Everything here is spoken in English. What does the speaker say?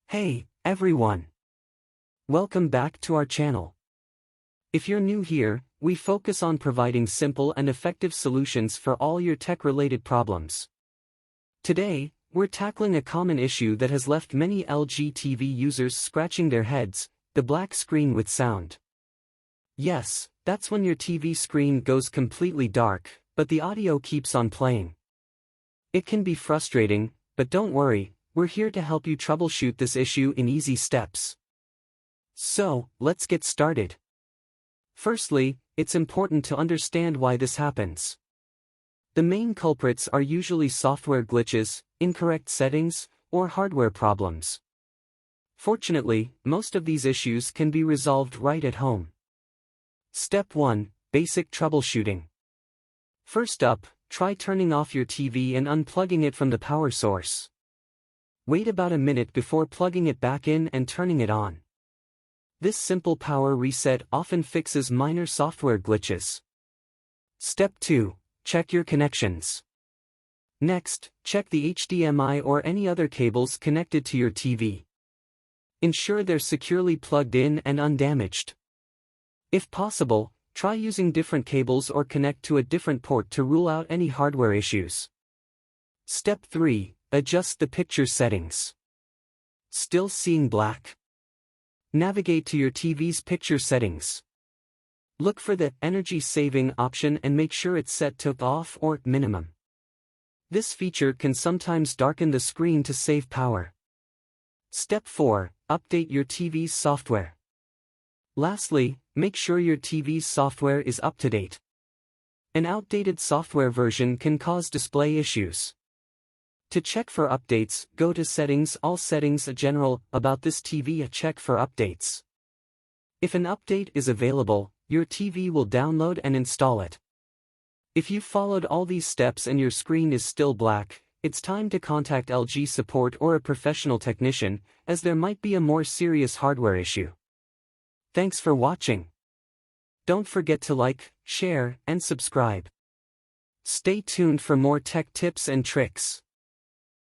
Hey, everyone! Welcome back to our channel. If you're new here, we focus on providing simple and effective solutions for all your tech-related problems. Today, we're tackling a common issue that has left many LG TV users scratching their heads: the black screen with sound. Yes, that's when your TV screen goes completely dark, but the audio keeps on playing. It can be frustrating, but don't worry, we're here to help you troubleshoot this issue in easy steps. So, let's get started. Firstly, it's important to understand why this happens. The main culprits are usually software glitches, incorrect settings, or hardware problems. Fortunately, most of these issues can be resolved right at home. Step 1. Basic troubleshooting. First up, try turning off your TV and unplugging it from the power source. Wait about a minute before plugging it back in and turning it on. This simple power reset often fixes minor software glitches. Step 2. Check your connections. Next, check the HDMI or any other cables connected to your TV. Ensure they're securely plugged in and undamaged. If possible, try using different cables or connect to a different port to rule out any hardware issues. Step 3. Adjust the picture settings. Still seeing black? Navigate to your TV's picture settings. Look for the energy saving option and make sure it's set to off or minimum. This feature can sometimes darken the screen to save power. Step 4. Update your TV's software. Lastly, make sure your TV's software is up to date. An outdated software version can cause display issues. To check for updates, go to Settings, All Settings, General, About this TV, check for updates. If an update is available, your TV will download and install it. If you've followed all these steps and your screen is still black, it's time to contact LG support or a professional technician, as there might be a more serious hardware issue. Thanks for watching. Don't forget to like, share, and subscribe. Stay tuned for more tech tips and tricks.